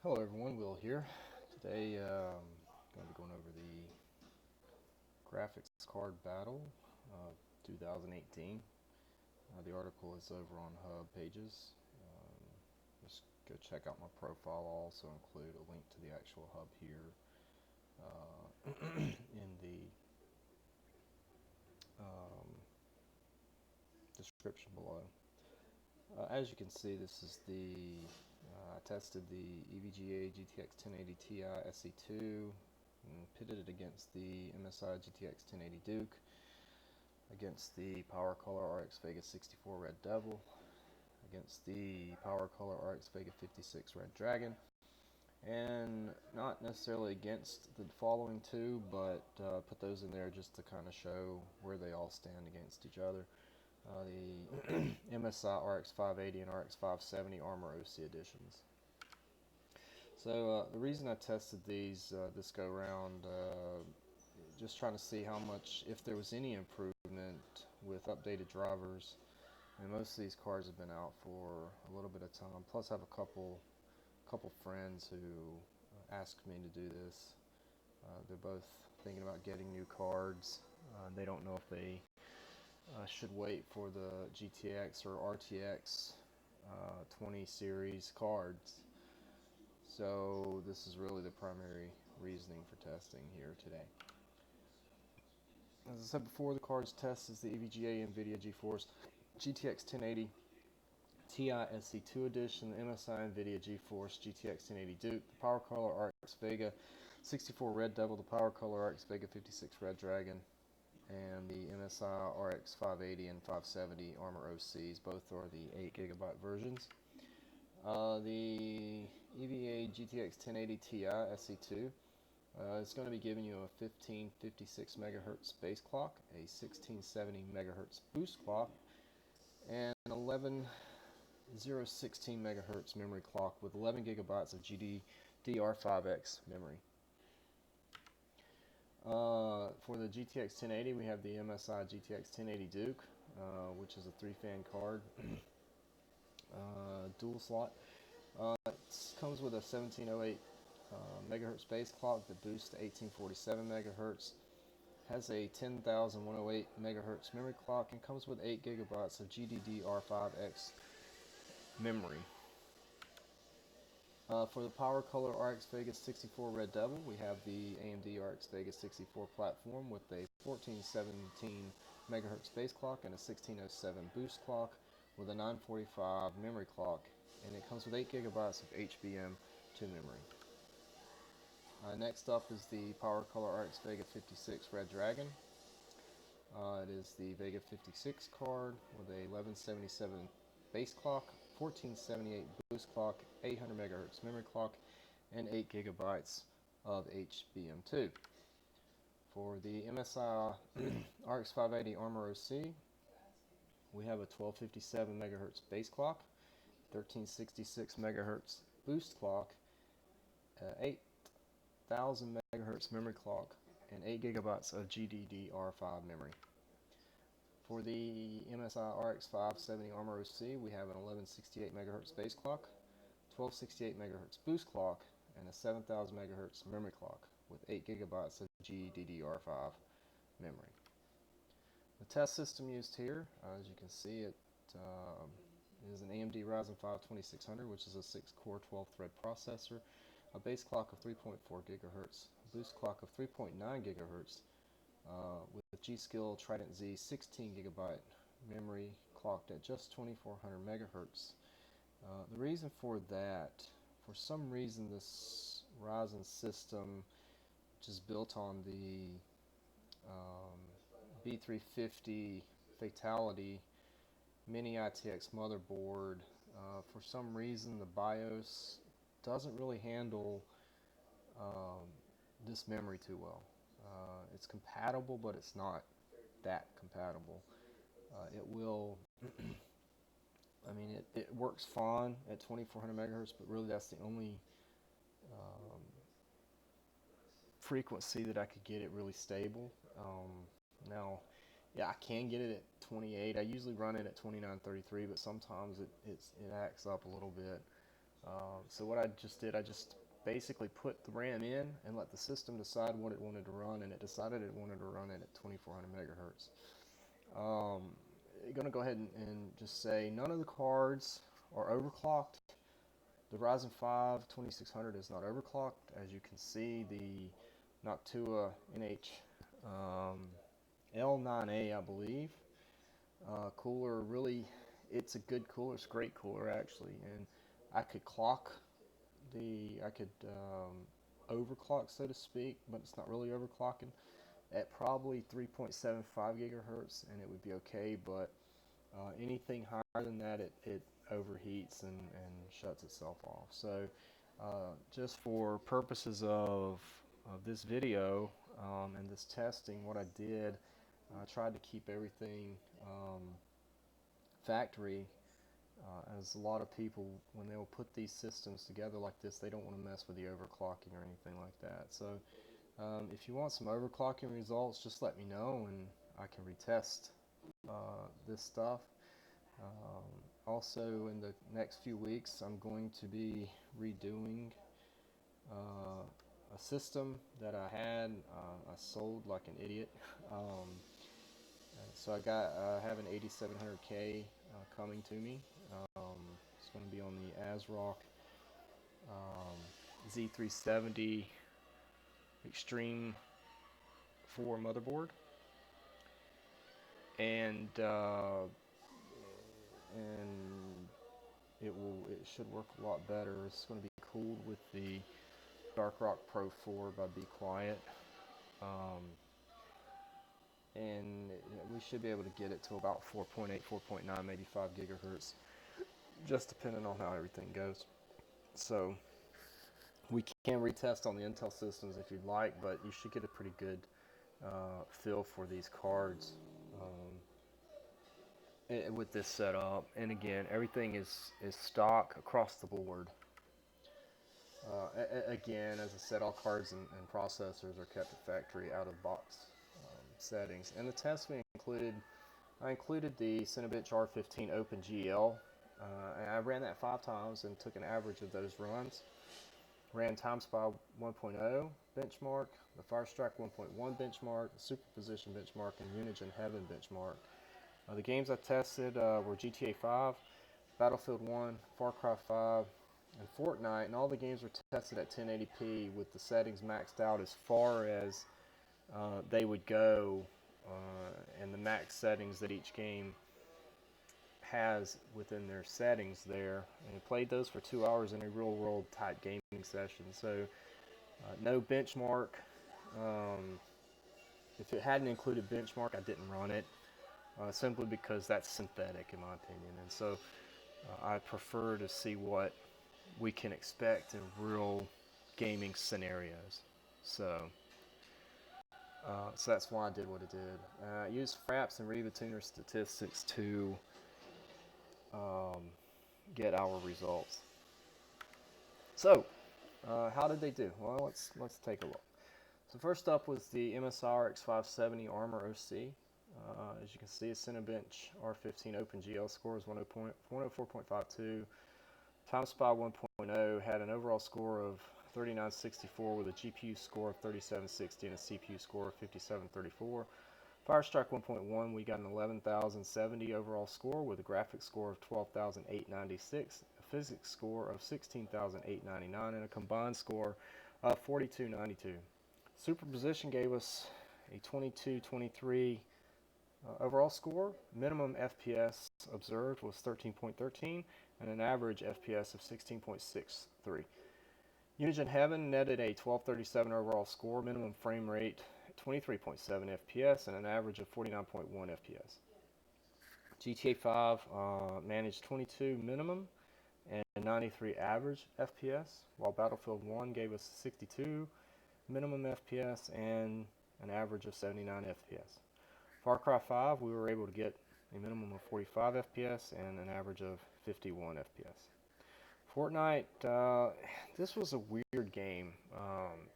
Hello everyone, Will here. Today going to be going over the graphics card battle 2018. The article is over on Hub Pages. Um, just go check out my profile. I'll also include a link to the actual Hub here in the um, description below. As you can see, this is I tested the EVGA GTX 1080 Ti SE2 and pitted it against the MSI GTX 1080 Duke, against the PowerColor RX Vega 64 Red Devil, against the PowerColor RX Vega 56 Red Dragon, and not necessarily against the following two, but put those in there just to kind of show where they all stand against each other. The MSI RX 580 and RX 570 Armor OC editions. So the reason I tested these this go round, just trying to see how much, if there was any improvement with updated drivers. And most of these cards have been out for a little bit of time. Plus, I have a couple friends who asked me to do this. They're both thinking about getting new cards. They don't know if they should wait for the GTX or RTX 20 series cards. So this is really the primary reasoning for testing here today. As I said before, the cards test is the EVGA NVIDIA GeForce GTX 1080 Ti SE2 edition, the MSI NVIDIA GeForce GTX 1080 Duke, the PowerColor RX Vega 64 Red Devil, the PowerColor RX Vega 56 Red Dragon, and the MSI RX 580 and 570 Armor OCs. Both are the 8GB versions. The EVGA GTX 1080 Ti SE2 it's going to be giving you a 1556 megahertz base clock, a 1670 megahertz boost clock, and an 11016 megahertz memory clock with 11 gigabytes of GDDR5X memory. For the GTX 1080, we have the MSI GTX 1080 Duke, which is a 3-fan card, dual slot. It comes with a 1708 megahertz base clock that boosts to 1847 megahertz, has a 10108 megahertz memory clock, and comes with 8 gigabytes of GDDR5X memory. For the PowerColor RX Vega 64 Red Devil, we have the AMD RX Vega 64 platform with a 1417 megahertz base clock and a 1607 boost clock with a 945 memory clock, and it comes with 8 gigabytes of HBM2 memory. Next up is the PowerColor RX Vega 56 Red Dragon. It is the Vega 56 card with a 1177 base clock, 1478 boost clock, 800 megahertz memory clock, and 8 gigabytes of HBM2. For the MSI RX 580 Armor OC, we have a 1257 megahertz base clock, 1366 megahertz boost clock, 8000 megahertz memory clock, and 8 gigabytes of GDDR5 memory. For the MSI RX 570 Armor OC, we have an 1168 megahertz base clock, 1268 megahertz boost clock, and a 7000 megahertz memory clock with 8 gigabytes of GDDR5 memory. The test system used here, as you can see, it is an AMD Ryzen 5 2600, which is a 6-core 12-thread processor, a base clock of 3.4 gigahertz, a boost clock of 3.9 gigahertz, with G.Skill Trident Z 16 gigabyte memory clocked at just 2400 megahertz. The reason for that, for some reason this Ryzen system, which is built on the B350 Fatality Mini ITX motherboard, for some reason the BIOS doesn't really handle this memory too well. It's compatible, but it's not that compatible. It will, I mean, it works fine at 2400 megahertz, but really that's the only frequency that I could get it really stable. Now, yeah, I can get it at 28. I usually run it at 2933, but sometimes it acts up a little bit. So what I just did, I just basically put the RAM in and let the system decide what it wanted to run, and it decided it wanted to run it at 2400 megahertz. Um, I'm going to go ahead and just say none of the cards are overclocked. The Ryzen 5 2600 is not overclocked. As you can see, the Noctua NH L9A, I believe, cooler, really, it's a good cooler. It's a great cooler, actually. And I could I could overclock, so to speak, but it's not really overclocking at probably 3.75 gigahertz, and it would be okay. But anything higher than that, it overheats and shuts itself off. So just for purposes of this video and this testing, what I did, I tried to keep everything factory, as a lot of people, when they will put these systems together like this, they don't want to mess with the overclocking or anything like that. So if you want some overclocking results, just let me know and I can retest this stuff. Also, in the next few weeks, I'm going to be redoing a system that I had. I sold like an idiot. So I have an 8700K coming to me. It's going to be on the ASRock Z370 Extreme 4 motherboard, and it should work a lot better. It's going to be cooled with the Darkrock Pro 4 by Be Quiet, and we should be able to get it to about 4.8, 4.9, maybe 5 gigahertz, just depending on how everything goes. So we can retest on the Intel systems if you'd like, but you should get a pretty good feel for these cards with this setup. And again, everything is stock across the board. Again, as I said, all cards and processors are kept at factory out of box settings. And the test I included the Cinebench R15 OpenGL. And I ran that 5 times and took an average of those runs. Ran TimeSpy 1.0 benchmark, the Firestrike 1.1 benchmark, the Superposition benchmark, and Unigine Heaven benchmark. The games I tested were GTA 5, Battlefield 1, Far Cry 5, and Fortnite, and all the games were tested at 1080p with the settings maxed out as far as they would go, and the max settings that each game has within their settings there, and played those for 2 hours in a real world type gaming session. So no benchmark. If it hadn't included benchmark, I didn't run it, simply because that's synthetic in my opinion, and so I prefer to see what we can expect in real gaming scenarios. So so that's why I did what I did. I used Fraps and Riva Tuner statistics to get our results. So, how did they do? Well, let's take a look. So first up was the MSI RX 570 Armor OC. As you can see, a Cinebench R15 OpenGL score is 104.52. TimeSpy 1.0 had an overall score of 3964 with a GPU score of 3760 and a CPU score of 5734. Firestrike 1.1, we got an 11,070 overall score with a graphics score of 12,896, a physics score of 16,899, and a combined score of 4292. Superposition gave us a 2223 overall score. Minimum FPS observed was 13.13 and an average FPS of 16.63. Unigine Heaven netted a 1237 overall score, minimum frame rate 23.7 FPS, and an average of 49.1 FPS. GTA 5 managed 22 minimum and 93 average FPS, while Battlefield 1 gave us 62 minimum FPS and an average of 79 FPS. Far Cry 5, we were able to get a minimum of 45 FPS and an average of 51 FPS. Fortnite, this was a weird game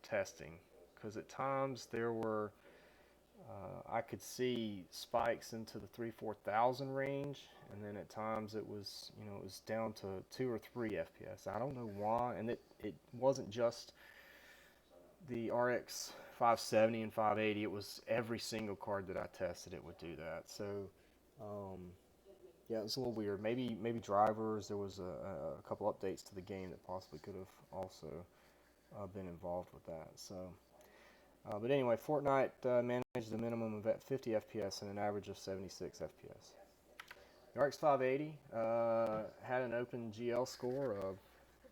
testing, because at times there were I could see spikes into the 3-4,000 range, and then at times it was, it was down to 2 or 3 FPS. I don't know why, and it wasn't just the RX 570 and 580. It was every single card that I tested. It would do that. So, um, yeah, it was a little weird. Maybe drivers. There was a couple updates to the game that possibly could have also been involved with that. So. But anyway, Fortnite managed a minimum of at 50 FPS and an average of 76 FPS. The RX 580 had an OpenGL score of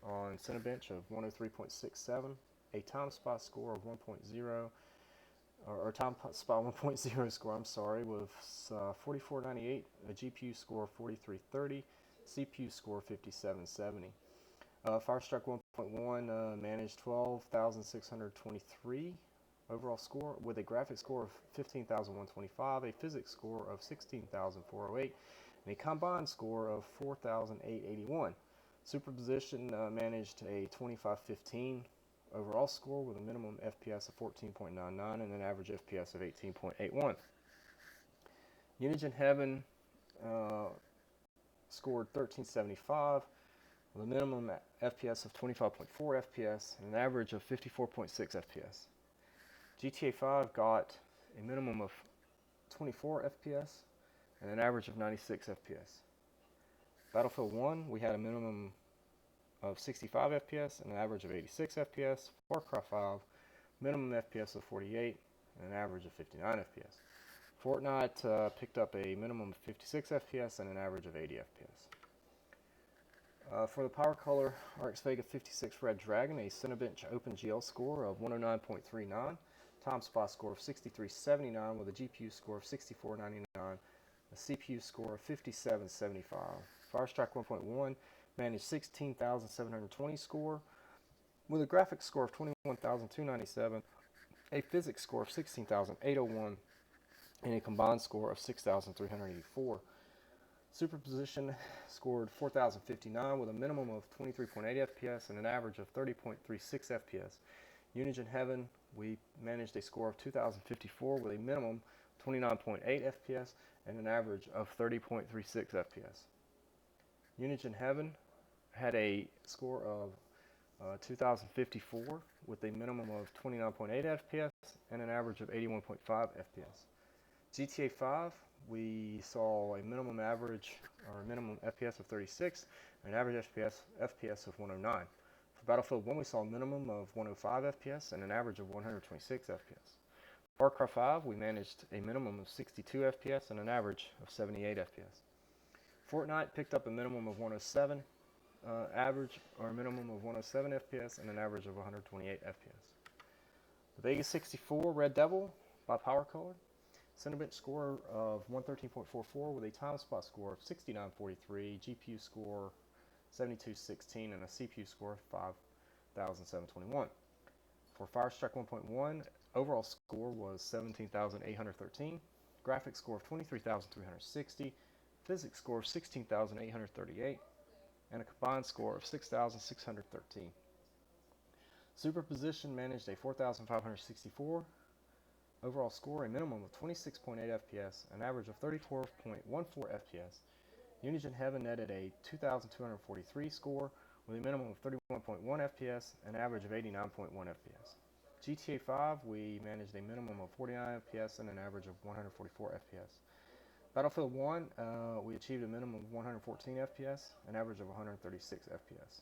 on Cinebench of 103.67, a TimeSpot score of 1.0, or TimeSpot 1.0 score, I'm sorry, with 4498, a GPU score of 4330, CPU score 5770. Firestrike 1.1 managed 12,623 overall score with a graphics score of 15,125, a physics score of 16,408, and a combined score of 4,881. Superposition managed a 2515 overall score with a minimum FPS of 14.99 and an average FPS of 18.81. Unigine Heaven scored 1375 with a minimum FPS of 25.4 FPS and an average of 54.6 FPS. GTA 5 got a minimum of 24 FPS and an average of 96 FPS. Battlefield 1, we had a minimum of 65 FPS and an average of 86 FPS. Far Cry 5, minimum FPS of 48 and an average of 59 FPS. Fortnite picked up a minimum of 56 FPS and an average of 80 FPS. For the Power Color RX Vega 56 Red Dragon, a Cinebench OpenGL score of 109.39. TimeSpot score of 6379 with a GPU score of 6499, a CPU score of 5775. Firestrike 1.1 managed 16,720 score with a graphics score of 21,297, a physics score of 16,801, and a combined score of 6,384. Superposition scored 4,059 with a minimum of 23.8 FPS and an average of 30.36 FPS. Unigine Heaven, we managed a score of 2,054 with a minimum 29.8 FPS and an average of 30.36 FPS. Unigine Heaven had a score of 2,054 with a minimum of 29.8 FPS and an average of 81.5 FPS. GTA 5, we saw a minimum FPS of 36 and an average FPS of 109. Battlefield 1, we saw a minimum of 105 FPS and an average of 126 FPS. Far Cry 5, we managed a minimum of 62 FPS and an average of 78 FPS. Fortnite picked up a minimum of 107 minimum of 107 FPS and an average of 128 FPS. The Vega 64 Red Devil by Power Color, Cinebench score of 113.44 with a TimeSpot score of 6943, GPU score 7216 and a CPU score of 5,721. For Firestrike 1.1, overall score was 17,813, graphics score of 23,360, physics score of 16,838, and a combined score of 6,613. Superposition managed a 4,564 overall score, a minimum of 26.8 FPS, an average of 34.14 FPS. Unigine Heaven netted a 2,243 score with a minimum of 31.1 FPS and an average of 89.1 FPS. GTA 5, we managed a minimum of 49 FPS and an average of 144 FPS. Battlefield 1, we achieved a minimum of 114 FPS, an average of 136 FPS.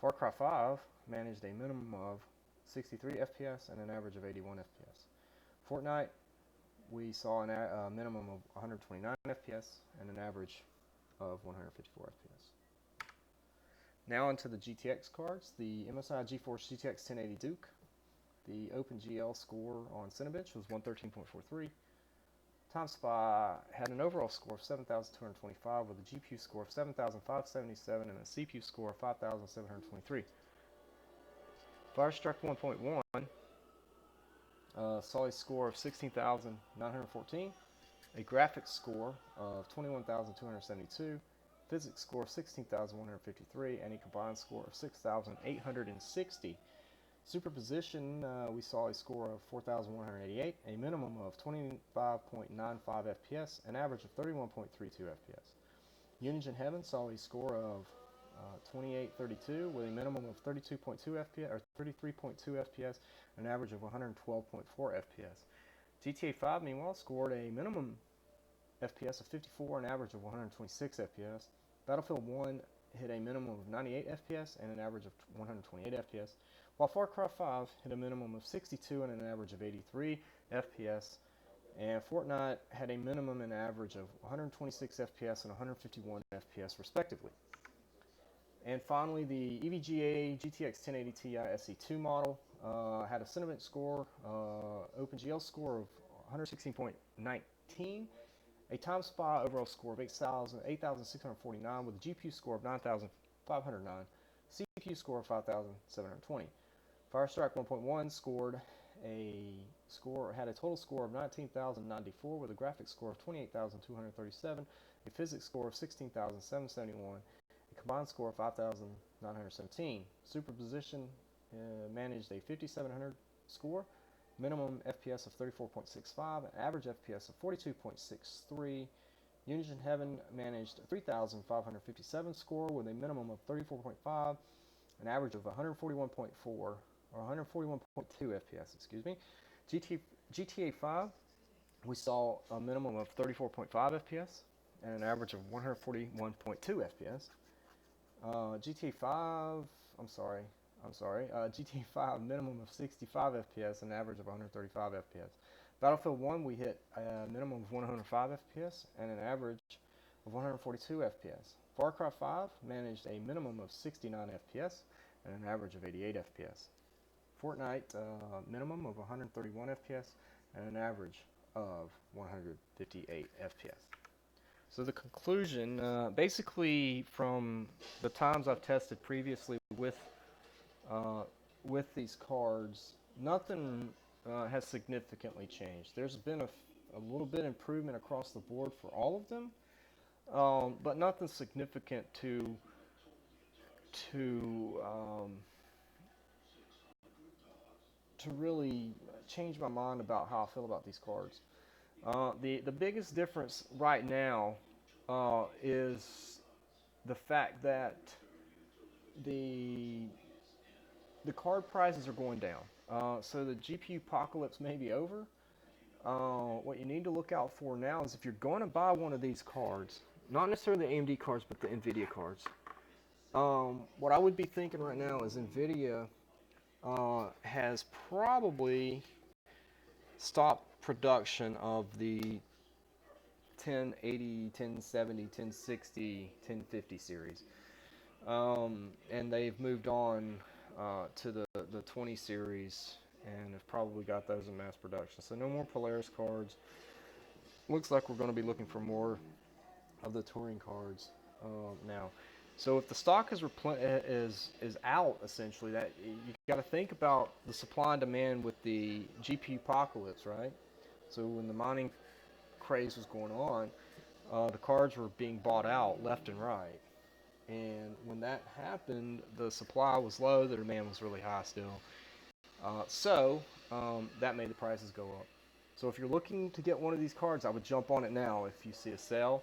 Far Cry 5 managed a minimum of 63 FPS and an average of 81 FPS. Fortnite, we saw a minimum of 129 FPS and an average of 154 FPS. Now onto the GTX cards. The MSI GeForce GTX 1080 Duke. The OpenGL score on Cinebench was 113.43. TimeSpy had an overall score of 7,225 with a GPU score of 7,577 and a CPU score of 5,723. Firestrike 1.1 saw a score of 16,914, a graphics score of 21,272, physics score of 16,153, and a combined score of 6,860. Superposition, we saw a score of 4,188, a minimum of 25.95 FPS, an average of 31.32 FPS. Unison Heaven saw a score of 2832 with a minimum of 32.2 FPS or 33.2 FPS, an average of 112.4 FPS. GTA 5, meanwhile, scored a minimum FPS of 54, an average of 126 FPS. Battlefield 1 hit a minimum of 98 FPS and an average of 128 FPS, while Far Cry 5 hit a minimum of 62 and an average of 83 FPS. And Fortnite had a minimum and average of 126 FPS and 151 FPS, respectively. And finally, the EVGA GTX 1080 Ti SE2 model had a sentiment score, OpenGL score of 116.19, a TimeSpy overall score of 8,649 with a GPU score of 9,509, CPU score of 5,720. Firestrike 1.1 had a total score of 19,094 with a graphics score of 28,237, a physics score of 16,771, a combined score of 5,917. Superposition managed a 5,700 score, minimum FPS of 34.65, an average FPS of 42.63. Unison Heaven managed a 3,557 score with a minimum of 34.5, an average of 141.4 or 141.2 FPS, excuse me. GTA 5, we saw a minimum of 34.5 FPS and an average of 141.2 FPS. GTA 5, GTA 5 minimum of 65 FPS and an average of 135 FPS. Battlefield 1, we hit a minimum of 105 FPS and an average of 142 FPS. Far Cry 5 managed a minimum of 69 FPS and an average of 88 FPS. Fortnite, minimum of 131 FPS and an average of 158 FPS. So the conclusion, basically from the times I've tested previously with these cards, nothing has significantly changed. There's been a little bit improvement across the board for all of them, but nothing significant to really change my mind about how I feel about these cards. The biggest difference right now is the fact that the card prices are going down. So the GPU apocalypse may be over. What you need to look out for now is if you're going to buy one of these cards, not necessarily the AMD cards, but the NVIDIA cards. What I would be thinking right now is NVIDIA has probably stopped production of the 1080, 1070, 1060, 1050 series. And they've moved on to the 20 series and have probably got those in mass production. So no more Polaris cards. Looks like we're going to be looking for more of the touring cards now. So if the stock is out, essentially, that you got to think about the supply and demand with the GPU apocalypse, right? So when the mining craze was going on, the cards were being bought out left and right. And when that happened, the supply was low, the demand was really high still. So that made the prices go up. So if you're looking to get one of these cards, I would jump on it now if you see a sale.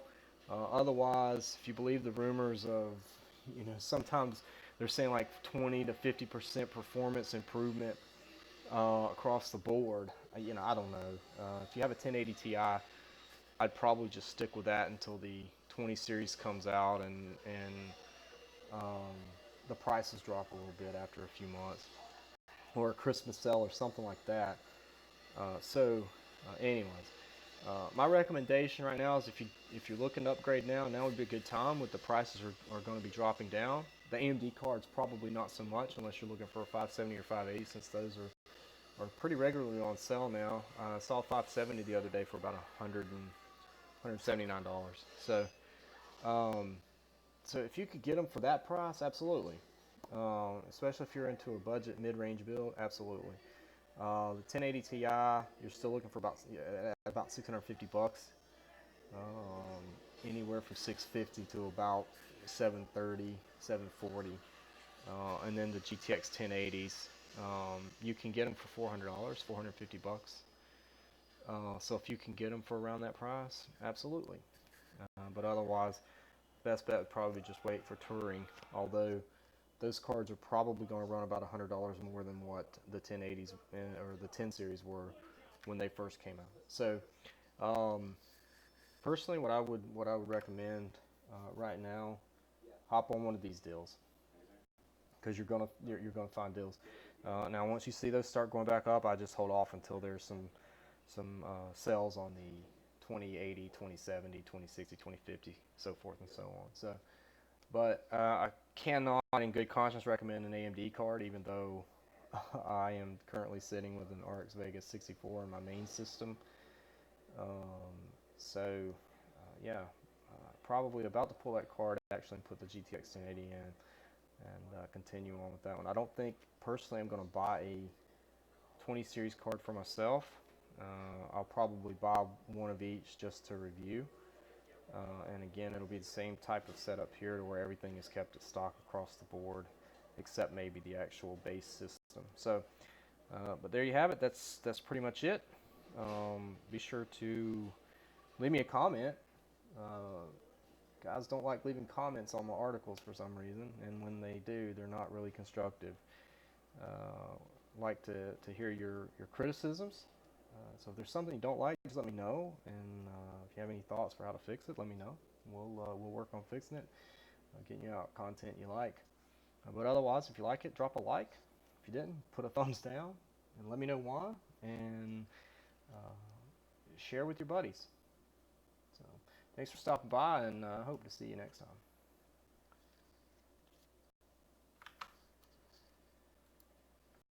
Otherwise, if you believe the rumors of, sometimes they're saying like 20 to 50% performance improvement across the board. I don't know. If you have a 1080 Ti, I'd probably just stick with that until the 20 series comes out and the prices drop a little bit after a few months, or a Christmas sale or something like that. Anyways, my recommendation right now is if you're looking to upgrade now would be a good time. With the prices are going to be dropping down. The AMD cards probably not so much unless you're looking for a 570 or 580, since those are pretty regularly on sale now. I saw 570 the other day for about $179. So if you could get them for that price, absolutely. Especially if you're into a budget mid-range build, absolutely. The 1080 Ti, you're still looking for about $650. Anywhere from $650 to about $730, $740. And then the GTX 1080s, You can get them for $400, 450 bucks. So if you can get them for around that price, absolutely. But otherwise, best bet would probably just wait for touring. Although those cards are probably going to run about $100 more than what the 1080s or the 10 series were when they first came out. So um, personally, what I would recommend right now, hop on one of these deals because you're gonna find deals. Now, once you see those start going back up, I just hold off until there's some sales on the 2080, 2070, 2060, 2050, so forth and so on. So, but I cannot, in good conscience, recommend an AMD card, even though I am currently sitting with an RX Vegas 64 in my main system. Um, yeah, probably about to pull that card actually and put the GTX 1080 in and continue on with that one. I don't think personally I'm going to buy a 20 series card for myself. I'll probably buy one of each just to review. And again, it'll be the same type of setup here to where everything is kept at stock across the board, except maybe the actual base system. So, but there you have it. That's pretty much it. Be sure to leave me a comment. Uh, Guys don't like leaving comments on my articles for some reason, and when they do, they're not really constructive. Uh, like to hear your criticisms. So if there's something you don't like, just let me know. And if you have any thoughts for how to fix it, let me know. We'll work on fixing it, getting you out content you like. But otherwise, if you like it, drop a like. If you didn't, put a thumbs down and let me know why. And uh, share with your buddies. So thanks for stopping by, and hope to see you next time.